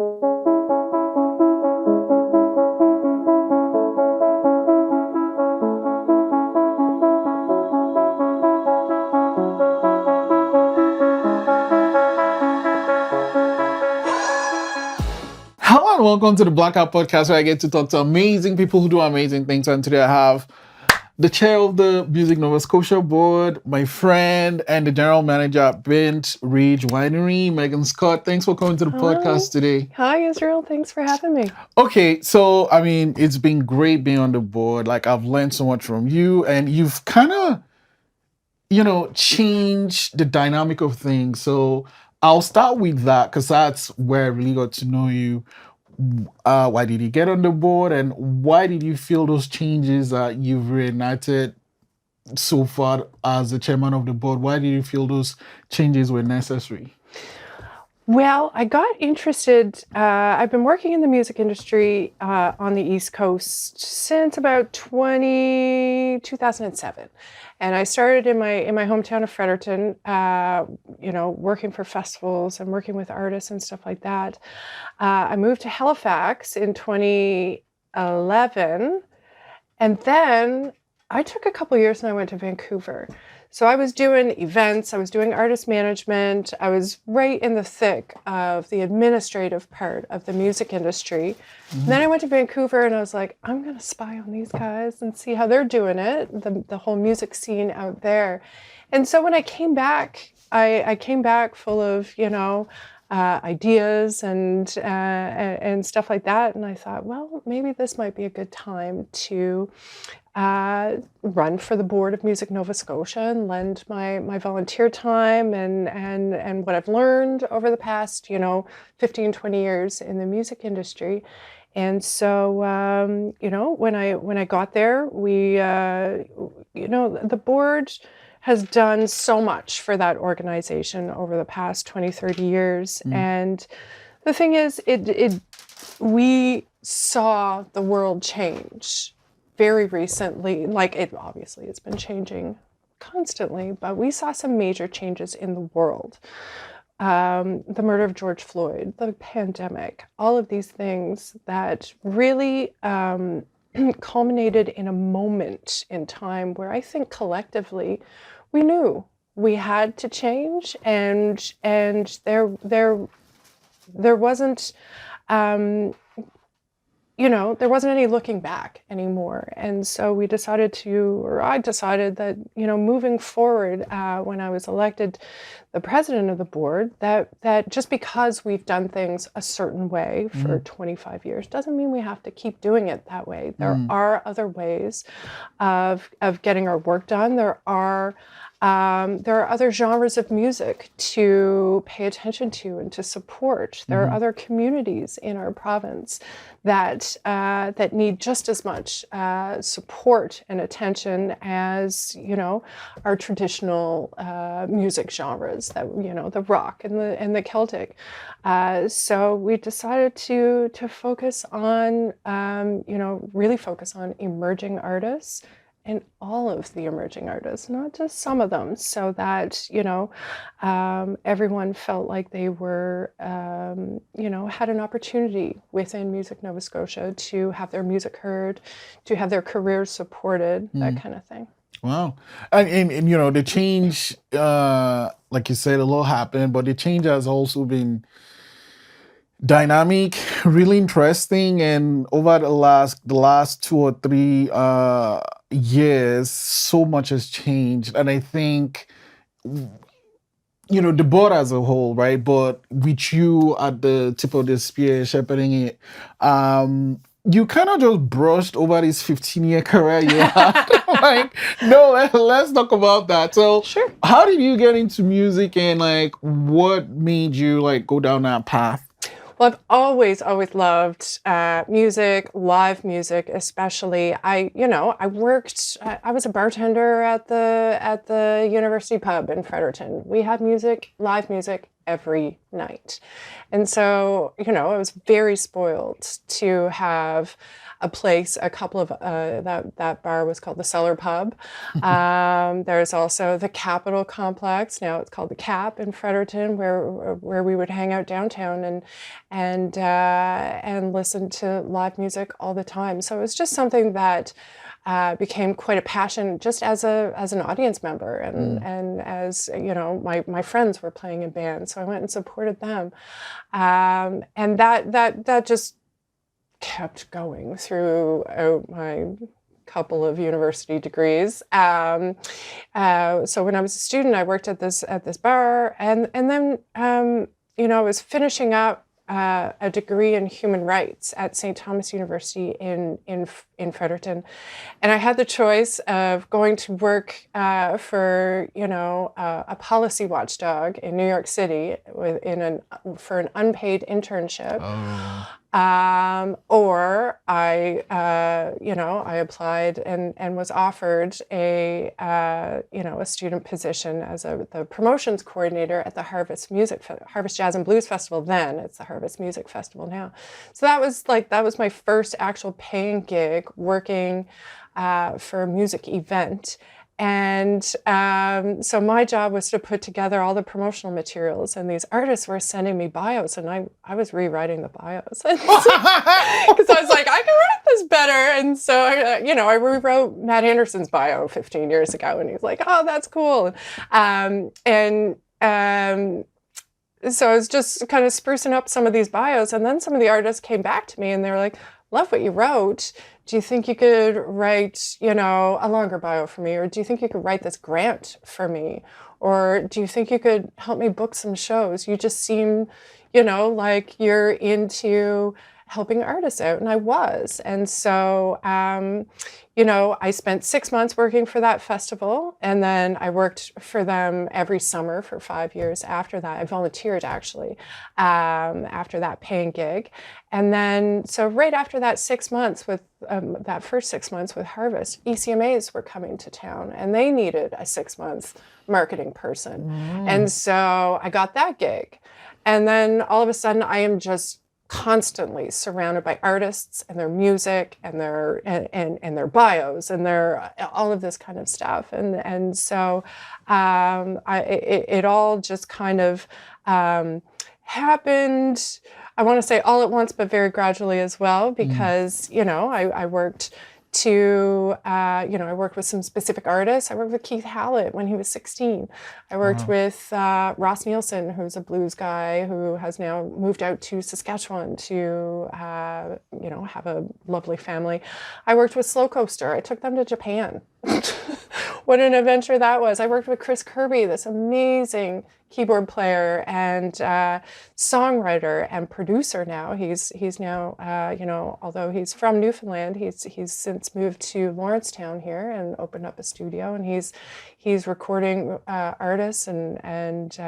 Hello and welcome to the Blackout Podcast, where I get to talk to amazing people who do amazing things. And today I have the chair of the Music Nova Scotia board, my friend, and the general manager at Bent Ridge Winery, Meghan Scott. Thanks for coming to the podcast today. Hi, Israel. Thanks for having me. Okay, so I mean, it's been great being on the board. Like, I've learned so much from you, and you've kind of, changed the dynamic of things. So I'll start with that because that's where I really got to know you. Why did you get on the board, and why did you feel those changes that you've reignited so far as the chairman of the board? Why did you feel those changes were necessary? Well, I got interested. I've been working in the music industry on the East Coast since about 2007. And I started in my hometown of Fredericton, working for festivals and working with artists and stuff like that. I moved to Halifax in 2011. And then I took a couple years and I went to Vancouver. So I was doing events, I was doing artist management, I was right in the thick of the administrative part of the music industry. Mm-hmm. Then I went to Vancouver and I was like, I'm going to spy on these guys and see how they're doing it, the whole music scene out there. And so when I came back, I came back full of, ideas and stuff like that. And I thought, well, maybe this might be a good time to run for the board of Music Nova Scotia and lend my volunteer time and what I've learned over the past 15, 20 years in the music industry. And so when I got there, we the board has done so much for that organization over the past 20, 30 years. And the thing is, we saw the world change very recently. Like, it's been changing constantly, but we saw some major changes in the world. The murder of George Floyd, the pandemic, all of these things that really culminated in a moment in time where I think collectively we knew we had to change, and there wasn't there wasn't any looking back anymore. And so I decided that, moving forward, when I was elected the president of the board, that just because we've done things a certain way for 25 years doesn't mean we have to keep doing it that way. There are other ways of getting our work done. There are other genres of music to pay attention to and to support. There are other communities in our province that need just as much support and attention as our traditional music genres, that the rock and the Celtic. So we decided to focus on really focus on emerging artists. And all of the emerging artists, not just some of them, so that, everyone felt like they were, had an opportunity within Music Nova Scotia to have their music heard, to have their careers supported, that kind of thing. Wow. And the change, like you said, a lot happened, but the change has also been dynamic, really interesting, and over the last 2 or 3 years, so much has changed. And I think the board as a whole, right? But with you at the tip of the spear, shepherding it, you kind of just brushed over this 15-year career you had. Let's talk about that. So, sure. How did you get into music, and what made you go down that path? Well, I've always loved music, live music, especially. I was a bartender at the university pub in Fredericton. We had music, live music, every night. And so, I was very spoiled to have a place, a couple of, that bar was called the Cellar Pub. There's also the Capitol Complex, now it's called the Cap in Fredericton, where we would hang out downtown and listen to live music all the time. So it was just something that became quite a passion just as an audience member, and as my friends were playing in bands, so I went and supported them, and that just kept going through my couple of university degrees. So when I was a student, I worked at this bar, and then I was finishing up a degree in human rights at St. Thomas University in Fredericton, and I had the choice of going to work for a policy watchdog in New York City for an unpaid internship. Oh. Or I applied and was offered a student position as the promotions coordinator at the Harvest Jazz and Blues Festival. Then it's the Harvest Music Festival now. So that was my first actual paying gig, working for a music event. And so my job was to put together all the promotional materials, and these artists were sending me bios, and I was rewriting the bios because I was like, I can write this better. And so I rewrote Matt Anderson's bio 15 years ago, and he's like, oh, that's cool. So I was just kind of sprucing up some of these bios, and then some of the artists came back to me and they were like, love what you wrote. Do you think you could write, a longer bio for me? Or do you think you could write this grant for me? Or do you think you could help me book some shows? You just seem, like you're into helping artists out. And I was. And so, I spent 6 months working for that festival. And then I worked for them every summer for 5 years after that. I volunteered, actually, after that paying gig. And then, so right after that 6 months that first 6 months with Harvest, ECMAs were coming to town, and they needed a 6-month marketing person. And so I got that gig. And then all of a sudden I am just constantly surrounded by artists and their music and their and their bios and their all of this kind of stuff. And so it all just kind of happened, I want to say all at once, but very gradually as well, because, I worked I worked with some specific artists. I worked with Keith Hallett when he was 16. I worked with Ross Nielsen, who's a blues guy who has now moved out to Saskatchewan to, have a lovely family. I worked with Slow Coaster. I took them to Japan. What an adventure that was. I worked with Chris Kirby, this amazing keyboard player and songwriter and producer now. He's now, although he's from Newfoundland, he's since moved to Lawrencetown here and opened up a studio, and he's recording artists and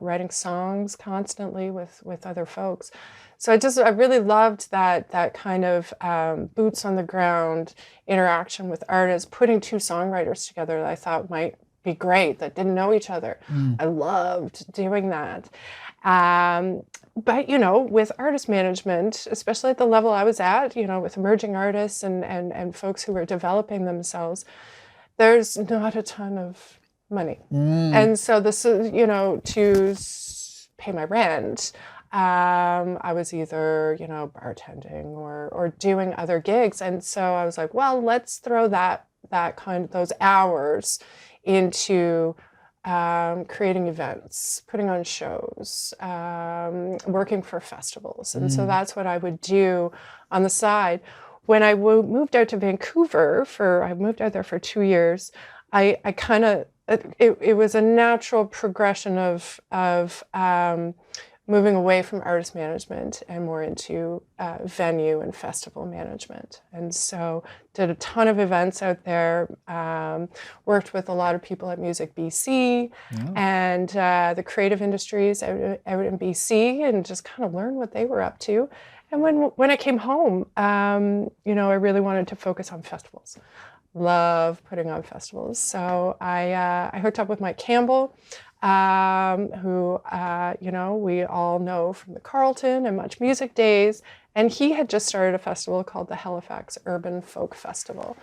writing songs constantly with other folks. So I really loved that kind of boots on the ground interaction with artists, putting two songwriters together that I thought might be great, that didn't know each other. I loved doing that. But, with artist management, especially at the level I was at, with emerging artists and folks who were developing themselves, there's not a ton of money. And so this is, to pay my rent, I was either, bartending or doing other gigs. And so I was like, well, let's throw those hours into creating events, putting on shows, working for festivals. And so that's what I would do on the side. When I moved out to Vancouver I moved out there for 2 years, I kind of, it was a natural progression of moving away from artist management and more into venue and festival management. And so did a ton of events out there, worked with a lot of people at Music BC and the creative industries out in BC, and just kind of learned what they were up to. And when I came home, I really wanted to focus on festivals. Love putting on festivals. So I hooked up with Mike Campbell, who, we all know from the Carlton and Much Music days. And he had just started a festival called the Halifax Urban Folk Festival.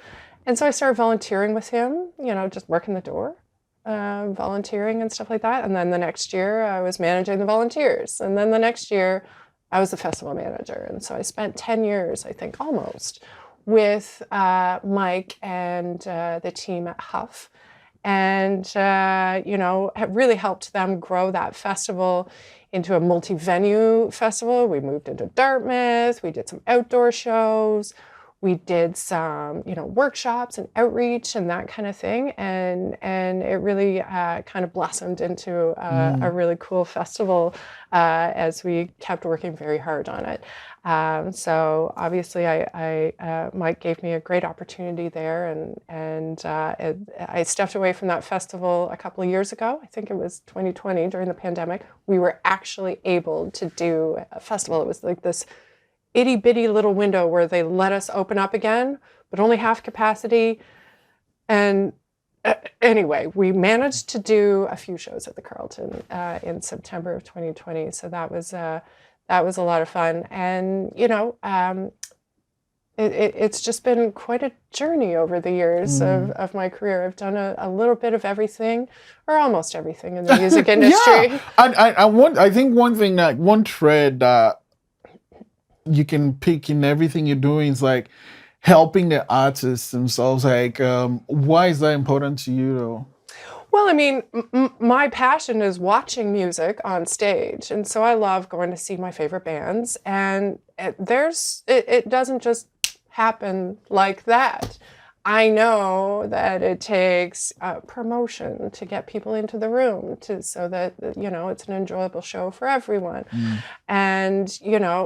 And so I started volunteering with him, just working the door, volunteering and stuff like that. And then the next year I was managing the volunteers. And then the next year I was the festival manager. And so I spent 10 years, I think, almost, with Mike and the team at Huff. And, have really helped them grow that festival into a multi-venue festival. We moved into Dartmouth. We did some outdoor shows. We did some, workshops and outreach and that kind of thing. And it really kind of blossomed into a really cool festival as we kept working very hard on it. So obviously Mike gave me a great opportunity there, and I stepped away from that festival a couple of years ago. I think it was 2020 during the pandemic. We were actually able to do a festival. It was like this itty bitty little window where they let us open up again, but only half capacity. And anyway, we managed to do a few shows at the Carlton in September of 2020. So that was a lot of fun. And, it's just been quite a journey over the years of my career. I've done a little bit of everything, or almost everything, in the music industry. Yeah, I think one thread that you can pick in everything you're doing is like helping the artists themselves. Like, why is that important to you, though? Well, I mean, my passion is watching music on stage. And so I love going to see my favorite bands. And it doesn't just happen like that. I know that it takes promotion to get people into the room so that, it's an enjoyable show for everyone. And,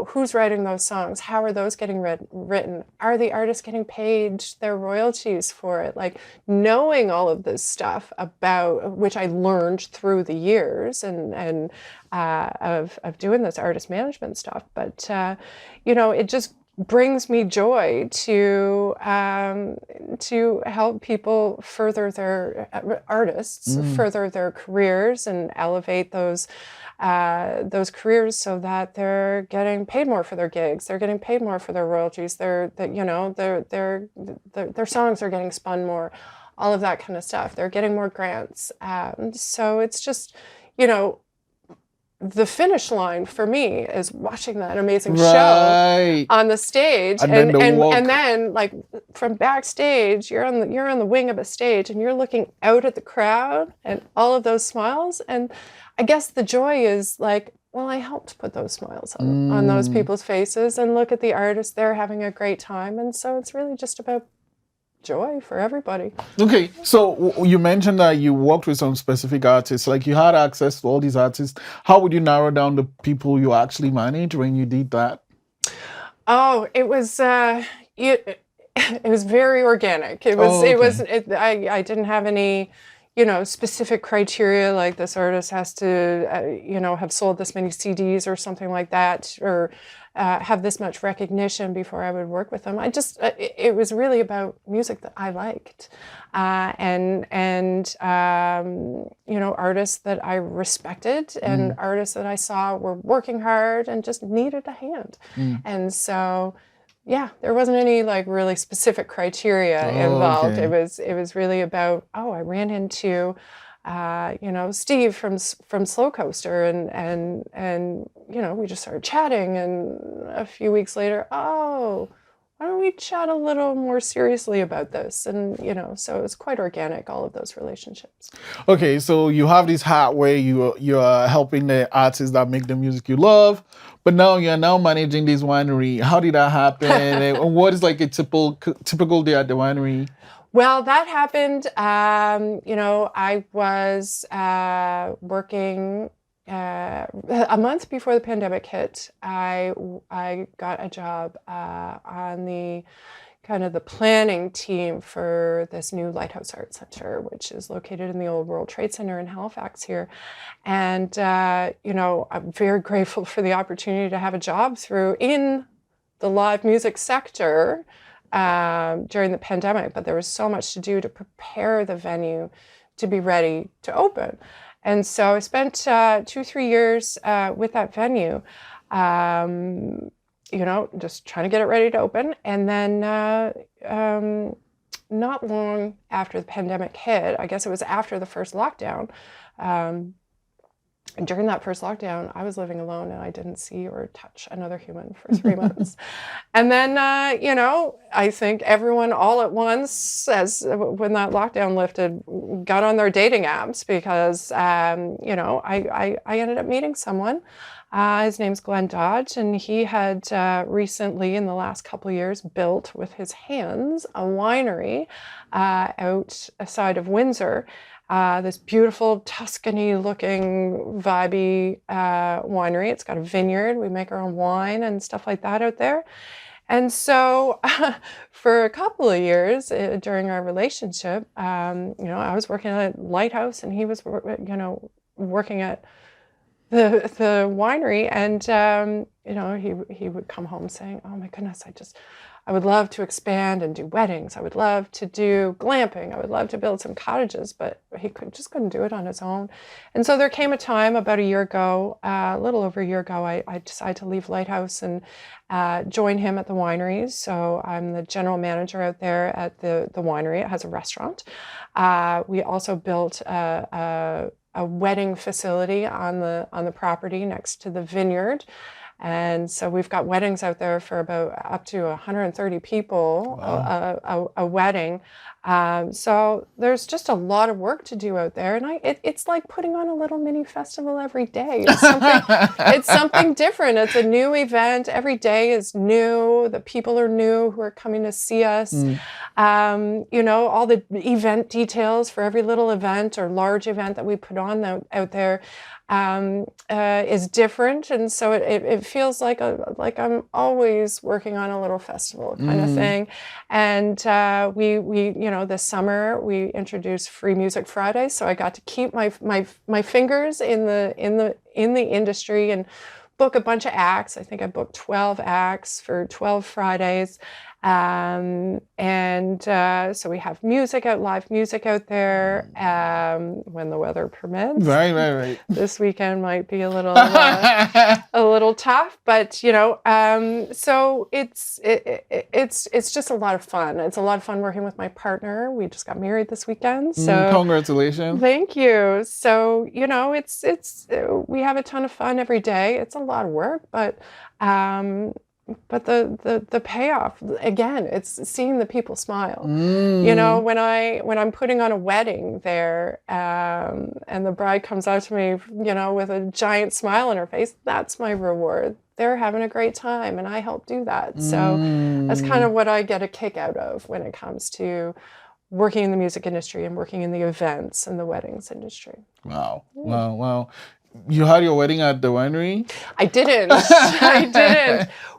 who's writing those songs? How are those getting written? Are the artists getting paid their royalties for it? Like, knowing all of this stuff about, which I learned through the years and of doing this artist management stuff. But, it just brings me joy to help people further their artists further their careers and elevate those careers so that they're getting paid more for their gigs, they're getting paid more for their royalties, their songs are getting spun more, all of that kind of stuff. They're getting more grants. So it's just, the finish line for me is watching that amazing show on the stage, and then like from backstage, you're on the wing of a stage, and you're looking out at the crowd and all of those smiles. And I guess the joy is like, well, I helped put those smiles on those people's faces, and look at the artists, they're having a great time. And so it's really just about joy for everybody. Okay, so you mentioned that you worked with some specific artists, like you had access to all these artists. How would you narrow down the people you actually managed when you did that? Oh, it was it was very organic. I didn't have any specific criteria, like this artist has to have sold this many CDs or something like that, or have this much recognition before I would work with them. It was really about music that I liked, and artists that I respected, and artists that I saw were working hard and just needed a hand. And so, yeah, there wasn't any like really specific criteria involved. Okay. It was really about, I ran into Steve from Slow Coaster, and we just started chatting, and a few weeks later, why don't we chat a little more seriously about this? And so it was quite organic, all of those relationships. Okay, so you have this hat where you're helping the artists that make the music you love, but now you're managing this winery. How did that happen? And what is like a typical day at the winery? Well, that happened, I was working a month before the pandemic hit. I got a job on the kind of the planning team for this new Lighthouse Art Center, which is located in the old World Trade Center in Halifax here. And, I'm very grateful for the opportunity to have a job in the live music sector during the pandemic, but there was so much to do to prepare the venue to be ready to open. And so I spent 2-3 years with that venue, just trying to get it ready to open. And then not long after the pandemic hit, I guess it was after the first lockdown, and during that first lockdown, I was living alone and I didn't see or touch another human for 3 months. And then, I think everyone all at once, when that lockdown lifted, got on their dating apps because, I ended up meeting someone. His name's Glenn Dodge, and he had recently, in the last couple of years, built with his hands a winery outside of Windsor. This beautiful Tuscany-looking, vibey winery. It's got a vineyard. We make our own wine and stuff like that out there. And so for a couple of years during our relationship, I was working at Lighthouse and he was, working at the winery. And, he would come home saying, oh my goodness, I would love to expand and do weddings. I would love to do glamping. I would love to build some cottages, but he couldn't do it on his own. And so there came a time about a year ago, a little over a year ago, I decided to leave Lighthouse and join him at the wineries. So I'm the general manager out there at the winery. It has a restaurant. We also built a wedding facility on the property next to the vineyard. And so we've got weddings out there for about up to 130 people. Wow. a wedding. So there's just a lot of work to do out there. And it's like putting on a little mini festival every day. It's something different. It's a new event. Every day is new. The people are new who are coming to see us. All the event details for every little event or large event that we put on out there is different, and so it feels like I'm always working on a little festival kind of thing. And we this summer we introduced Free Music Fridays, so I got to keep my fingers in the industry and book a bunch of acts. I think I booked 12 acts for 12 Fridays. So we have live music out there when the weather permits. Right. This weekend might be a little tough, but so it's just a lot of fun. It's a lot of fun working with my partner. We just got married this weekend, so congratulations. Thank you. So it's we have a ton of fun every day. It's a lot of work, but the payoff, again, it's seeing the people smile. When I'm putting on a wedding there, and the bride comes out to me, with a giant smile on her face, that's my reward. They're having a great time, and I help do that. So that's kind of what I get a kick out of when it comes to working in the music industry and working in the events and the weddings industry. Wow. You had your wedding at the winery? I didn't.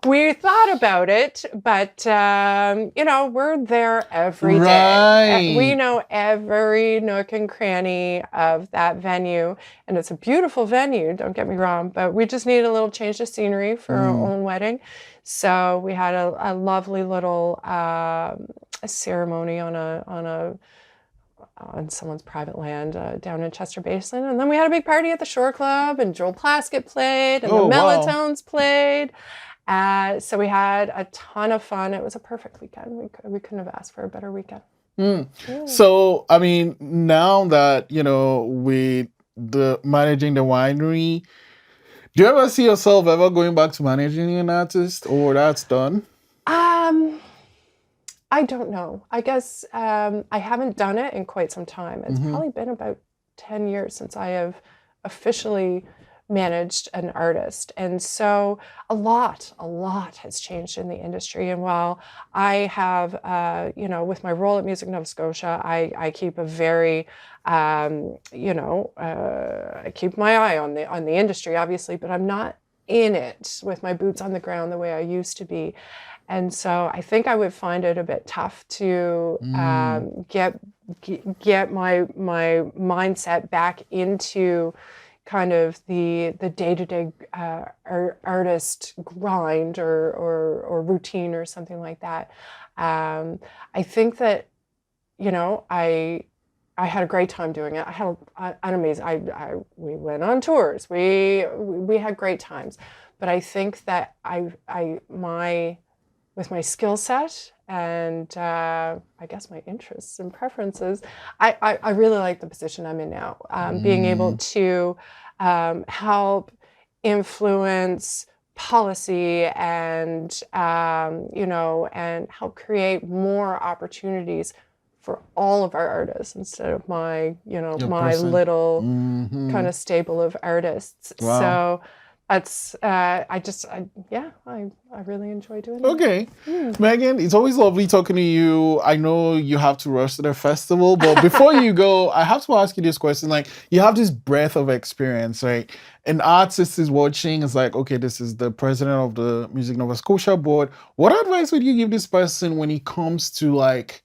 We thought about it, but, we're there every day. Right. We know every nook and cranny of that venue, and it's a beautiful venue, don't get me wrong, but we just needed a little change of scenery for our own wedding. So we had a lovely little ceremony on someone's private land down in Chester Basin. And then we had a big party at the Shore Club, and Joel Plaskett played, and the Melatones played. So we had a ton of fun. It was a perfect weekend. We couldn't have asked for a better weekend. Yeah. So, I mean, now that, with managing the winery, do you ever see yourself ever going back to managing an artist, or that's done? I don't know. I guess I haven't done it in quite some time. It's probably been about 10 years since I have officially managed an artist. And so a lot has changed in the industry. And while I have, with my role at Music Nova Scotia, I keep a very, I keep my eye on the industry, obviously, but I'm not in it with my boots on the ground the way I used to be. And so I think I would find it a bit tough to get my mindset back into kind of the day-to-day artist grind or routine or something like that. I think that, I had a great time doing it. I had an amazing. We went on tours. We had great times, but I think that with my skill set and I guess my interests and preferences, I really like the position I'm in now. Being able to help influence policy and and help create more opportunities for all of our artists instead of my my person. little kind of stable of artists. Wow. So that's I really enjoy doing it. Okay. Meghan, it's always lovely talking to you. I know you have to rush to the festival, but before you go, I have to ask you this question. Like, you have this breadth of experience, right? An artist is watching, it's like, okay, this is the president of the Music Nova Scotia board. What advice would you give this person when it comes to, like,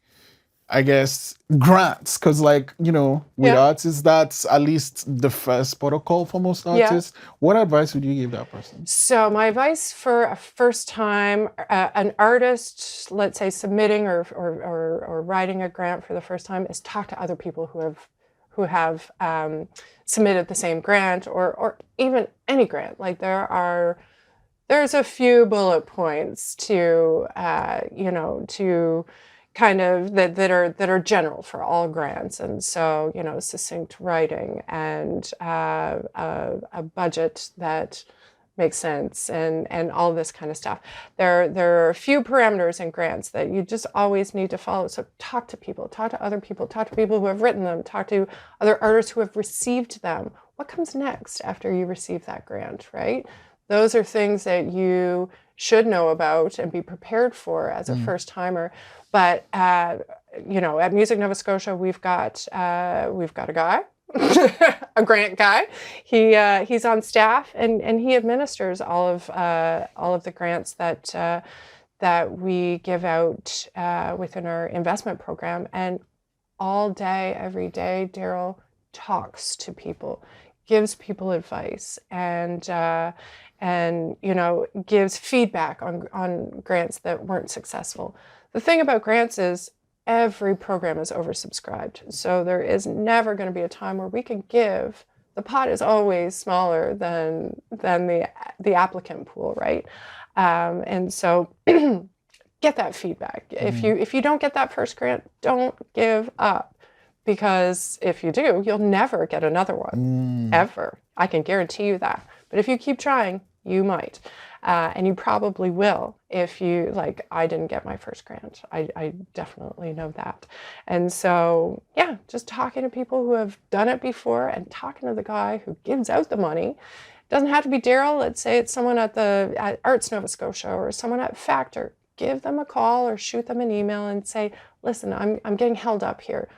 I guess, grants? Because, like, with artists, that's at least the first protocol for most artists. What advice would you give that person? So my advice for a first time, an artist, let's say submitting or writing a grant for the first time, is talk to other people who have submitted the same grant or even any grant. Like there's a few bullet points to to kind of that are general for all grants, and so succinct writing and a budget that makes sense and all this kind of stuff. There are a few parameters in grants that you just always need to follow. So talk to people, talk to other people, talk to people who have written them, talk to other artists who have received them. What comes next after you receive that grant, right? Those are things that you should know about and be prepared for as a first timer. But at Music Nova Scotia, we've got a guy, a grant guy. He's on staff and he administers all of the grants that we give out within our investment program. And all day, every day, Daryl talks to people, gives people advice, and gives feedback on grants that weren't successful. The thing about grants is every program is oversubscribed. So there is never going to be a time where we can give. The pot is always smaller than the applicant pool, right? And so get that feedback. If you don't get that first grant, don't give up, because if you do, you'll never get another one, ever. I can guarantee you that. But if you keep trying, you might. And you probably will if you, like, I didn't get my first grant. I definitely know that. And so, yeah, just talking to people who have done it before and talking to the guy who gives out the money. It doesn't have to be Daryl. Let's say it's someone at Arts Nova Scotia or someone at Factor. Give them a call or shoot them an email and say, listen, I'm getting held up here.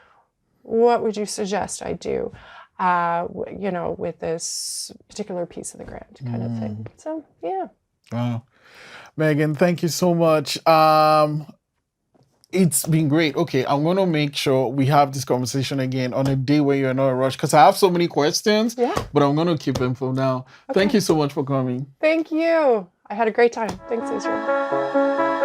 What would you suggest I do? With this particular piece of the grant kind of thing. So, yeah. Wow. Meghan, thank you so much. It's been great. Okay, I'm going to make sure we have this conversation again on a day where you're not in a rush, because I have so many questions, but I'm going to keep them for now. Okay. Thank you so much for coming. Thank you. I had a great time. Thanks, Israel.